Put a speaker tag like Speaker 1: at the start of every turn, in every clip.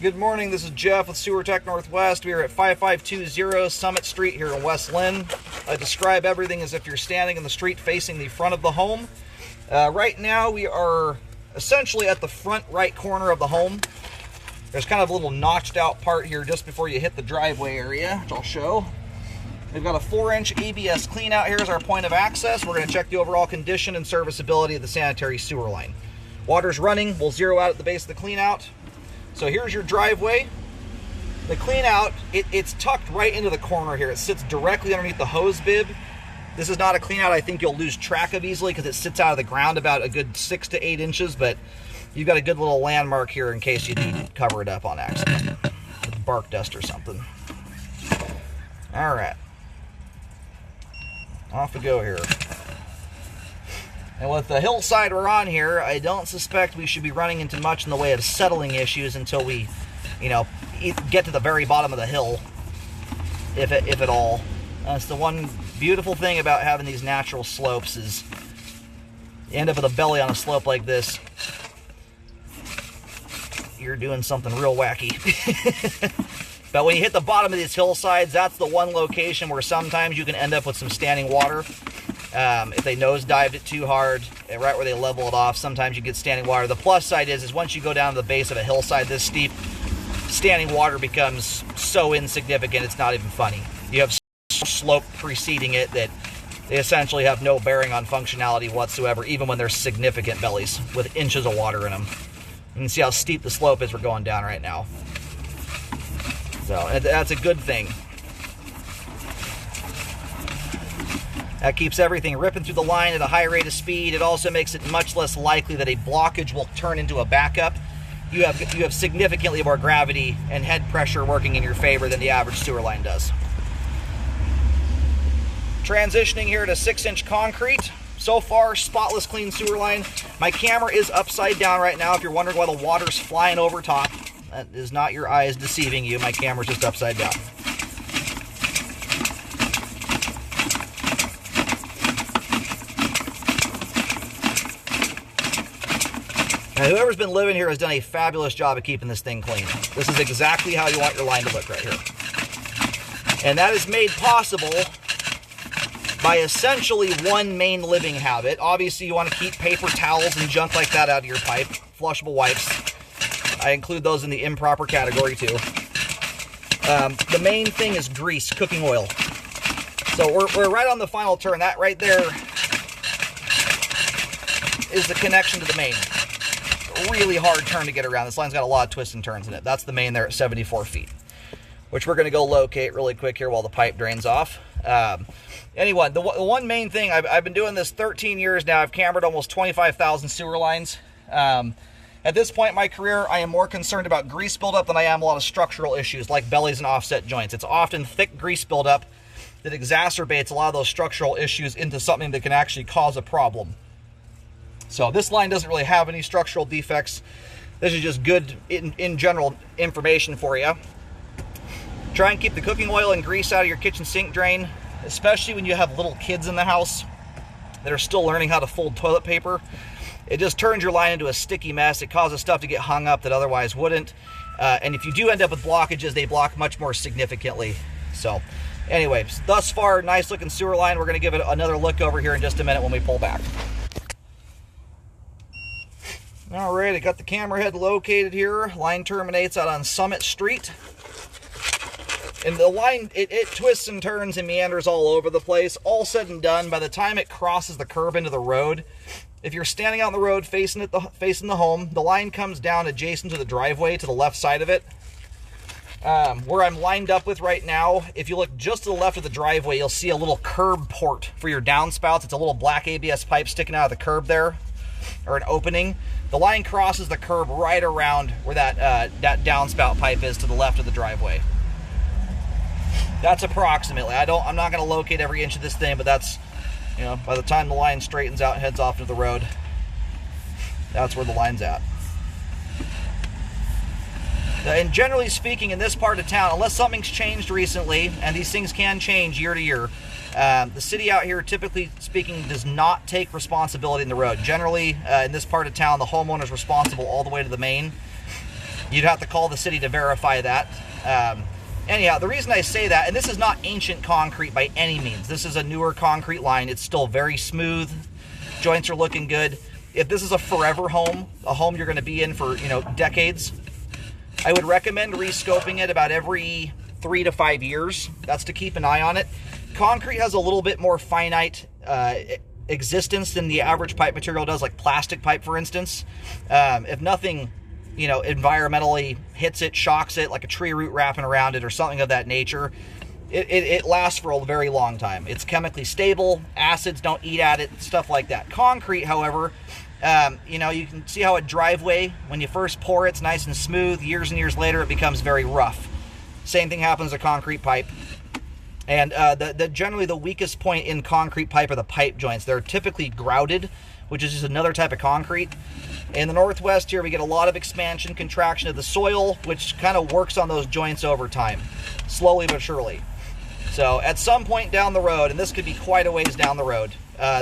Speaker 1: Good morning, this is Jeff with Sewer Tech Northwest. We are at 5520 Summit Street here in West Linn. I describe everything as if you're standing in the street facing the front of the home. Right now we are essentially at the front right corner of the home. There's kind of a little notched out part here just before you hit the driveway area, which I'll show. We've got a 4-inch ABS clean out here as our point of access. We're going to check the overall condition and serviceability of the sanitary sewer line. Water's running, we'll zero out at the base of the clean out. So here's your driveway. The clean out, it's tucked right into the corner here. It sits directly underneath the hose bib. This is not a clean out I think you'll lose track of easily because it sits out of the ground about a good 6 to 8 inches, but you've got a good little landmark here in case you need to cover it up on accident with bark dust or something. All right. Off we go here. And with the hillside we're on here, I don't suspect we should be running into much in the way of settling issues until we, get to the very bottom of the hill, if at all. That's the one beautiful thing about having these natural slopes is you end up with a belly on a slope like this, you're doing something real wacky. But when you hit the bottom of these hillsides, that's the one location where sometimes you can end up with some standing water. If they nosedived it too hard, right where they level it off, sometimes you get standing water. The plus side is once you go down to the base of a hillside this steep, standing water becomes so insignificant it's not even funny. You have slope preceding it that they essentially have no bearing on functionality whatsoever, even when there's significant bellies with inches of water in them. You can see how steep the slope is we're going down right now. So that's a good thing. That keeps everything ripping through the line at a high rate of speed. It also makes it much less likely that a blockage will turn into a backup. You have significantly more gravity and head pressure working in your favor than the average sewer line does. Transitioning here to 6-inch concrete. So far, spotless clean sewer line. My camera is upside down right now if you're wondering why the water's flying over top. That is not your eyes deceiving you. My camera's just upside down. Now, whoever's been living here has done a fabulous job of keeping this thing clean. This is exactly how you want your line to look right here. And that is made possible by essentially one main living habit. Obviously, you want to keep paper towels and junk like that out of your pipe. Flushable wipes. I include those in the improper category, too. The main thing is grease, cooking oil. So we're right on the final turn. That right there is the connection to the main. Really hard turn to get around. This line's got a lot of twists and turns in it. That's the main there at 74 feet, which we're going to go locate really quick here while the pipe drains off. Anyway, the one main thing, I've been doing this 13 years now. I've cambered almost 25,000 sewer lines. At this point in my career, I am more concerned about grease buildup than I am a lot of structural issues like bellies and offset joints. It's often thick grease buildup that exacerbates a lot of those structural issues into something that can actually cause a problem. So this line doesn't really have any structural defects. This is just good in general information for you. Try and keep the cooking oil and grease out of your kitchen sink drain, especially when you have little kids in the house that are still learning how to fold toilet paper. It just turns your line into a sticky mess. It causes stuff to get hung up that otherwise wouldn't. And if you do end up with blockages, they block much more significantly. So anyway, thus far, nice looking sewer line. We're going to give it another look over here in just a minute when we pull back. All right, I got the camera head located here. Line terminates out on Summit Street. And the line, it twists and turns and meanders all over the place. All said and done, by the time it crosses the curb into the road, if you're standing out on the road facing the home, the line comes down adjacent to the driveway to the left side of it. Where I'm lined up with right now, if you look just to the left of the driveway, you'll see a little curb port for your downspouts. It's a little black ABS pipe sticking out of the curb there, or an opening. The line crosses the curb right around where that downspout pipe is to the left of the driveway. That's approximately. I'm not going to locate every inch of this thing, but that's, by the time the line straightens out and heads off to the road, that's where the line's at. And generally speaking, in this part of town, unless something's changed recently, and these things can change year to year, the city out here, typically speaking, does not take responsibility in the road. Generally, in this part of town, the homeowner is responsible all the way to the main. You'd have to call the city to verify that. Anyhow, the reason I say that, and this is not ancient concrete by any means. This is a newer concrete line. It's still very smooth. Joints are looking good. If this is a forever home, a home you're going to be in for, decades, I would recommend rescoping it about every 3 to 5 years. That's to keep an eye on it. Concrete has a little bit more finite existence than the average pipe material does, like plastic pipe, for instance. If nothing, environmentally hits it, shocks it, like a tree root wrapping around it or something of that nature, it lasts for a very long time. It's chemically stable, acids don't eat at it, stuff like that. Concrete, however, you can see how a driveway, when you first pour it, it's nice and smooth. Years and years later, it becomes very rough. Same thing happens to concrete pipe. And generally the weakest point in concrete pipe are the pipe joints. They're typically grouted, which is just another type of concrete. In the Northwest here, we get a lot of expansion, contraction of the soil, which kind of works on those joints over time, slowly but surely. So at some point down the road, and this could be quite a ways down the road,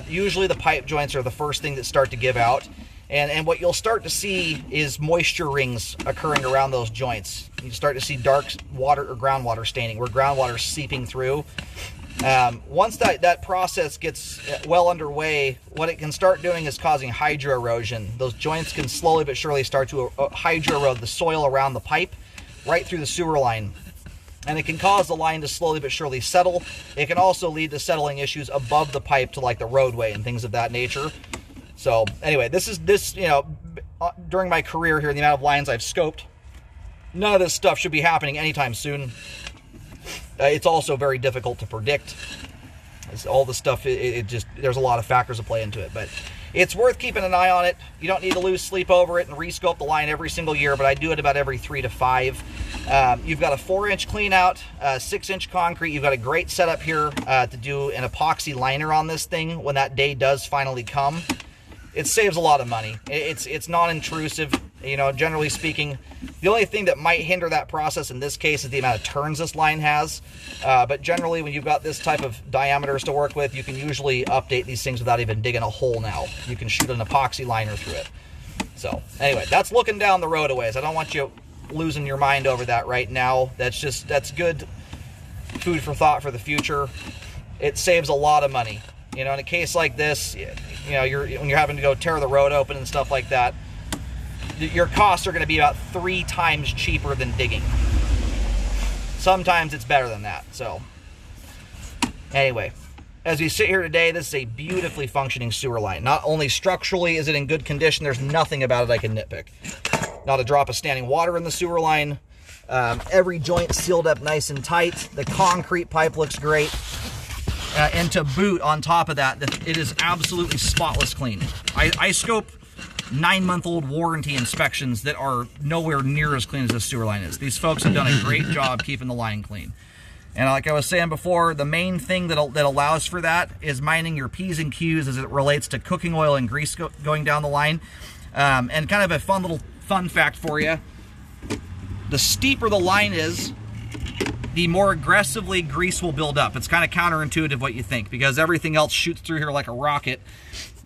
Speaker 1: usually the pipe joints are the first thing that start to give out. And what you'll start to see is moisture rings occurring around those joints. You start to see dark water or groundwater staining, where groundwater is seeping through. Once that process gets well underway, what it can start doing is causing hydro erosion. Those joints can slowly but surely start to hydro erode the soil around the pipe right through the sewer line. And it can cause the line to slowly but surely settle. It can also lead to settling issues above the pipe to like the roadway and things of that nature. So anyway, this during my career here, the amount of lines I've scoped, none of this stuff should be happening anytime soon. It's also very difficult to predict. All the stuff, there's a lot of factors that play into it, but it's worth keeping an eye on it. You don't need to lose sleep over it and rescope the line every single year, but I do it about every 3 to 5. You've got a 4-inch clean out, 6-inch concrete. You've got a great setup here to do an epoxy liner on this thing when that day does finally come. It saves a lot of money. It's non-intrusive, generally speaking. The only thing that might hinder that process in this case is the amount of turns this line has. But generally, when you've got this type of diameters to work with, you can usually update these things without even digging a hole now. You can shoot an epoxy liner through it. So anyway, that's looking down the road a ways. I don't want you losing your mind over that right now. That's good food for thought for the future. It saves a lot of money. In a case like this, when you're having to go tear the road open and stuff like that, your costs are going to be about 3 times cheaper than digging. Sometimes it's better than that. So anyway, as we sit here today, this is a beautifully functioning sewer line. Not only structurally is it in good condition, there's nothing about it I can nitpick. Not a drop of standing water in the sewer line. Every joint sealed up nice and tight. The concrete pipe looks great. And to boot, on top of that, it is absolutely spotless clean. I scope 9-month-old warranty inspections that are nowhere near as clean as this sewer line is. These folks have done a great job keeping the line clean. And like I was saying before, the main thing that allows for that is minding your P's and Q's as it relates to cooking oil and grease going down the line. And kind of a fun fact for you, the steeper the line is, the more aggressively grease will build up. It's kind of counterintuitive what you think, because everything else shoots through here like a rocket.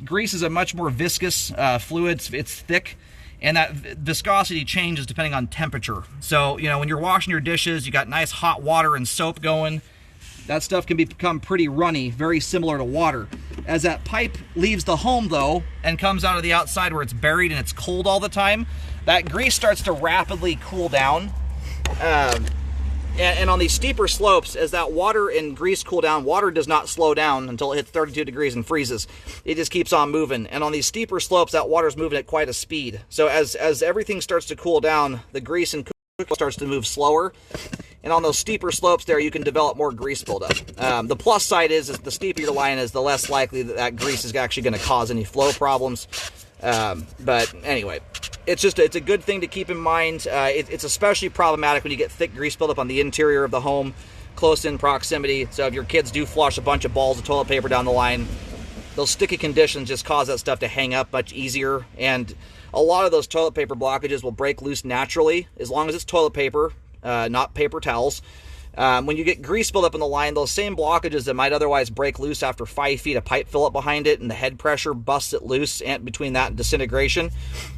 Speaker 1: Grease is a much more viscous fluid. It's thick, and that viscosity changes depending on temperature. So, when you're washing your dishes, you got nice hot water and soap going, that stuff can become pretty runny, very similar to water. As that pipe leaves the home, though, and comes out of the outside where it's buried and it's cold all the time, that grease starts to rapidly cool down. And on these steeper slopes, as that water and grease cool down, water does not slow down until it hits 32 degrees and freezes. It just keeps on moving. And on these steeper slopes, that water is moving at quite a speed. So as everything starts to cool down, the grease and cool starts to move slower. And on those steeper slopes there, you can develop more grease buildup. The plus side is the steeper your line is, the less likely that grease is actually going to cause any flow problems. But anyway, it's a good thing to keep in mind. It's especially problematic when you get thick grease buildup on the interior of the home, close in proximity. So if your kids do flush a bunch of balls of toilet paper down the line, those sticky conditions just cause that stuff to hang up much easier. And a lot of those toilet paper blockages will break loose naturally, as long as it's toilet paper, not paper towels. When you get grease buildup in the line, those same blockages that might otherwise break loose after 5 feet of pipe fill up behind it and the head pressure busts it loose and between that and disintegration,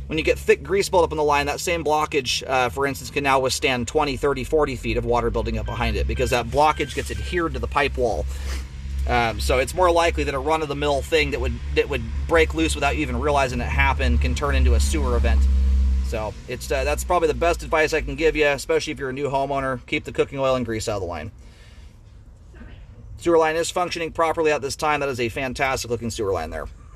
Speaker 1: when you get thick grease buildup in the line, that same blockage, for instance, can now withstand 20, 30, 40 feet of water building up behind it because that blockage gets adhered to the pipe wall. So it's more likely that a run-of-the-mill thing that would break loose without you even realizing it happened can turn into a sewer event. So it's that's probably the best advice I can give you, especially if you're a new homeowner. Keep the cooking oil and grease out of the line. Sewer line is functioning properly at this time. That is a fantastic looking sewer line there.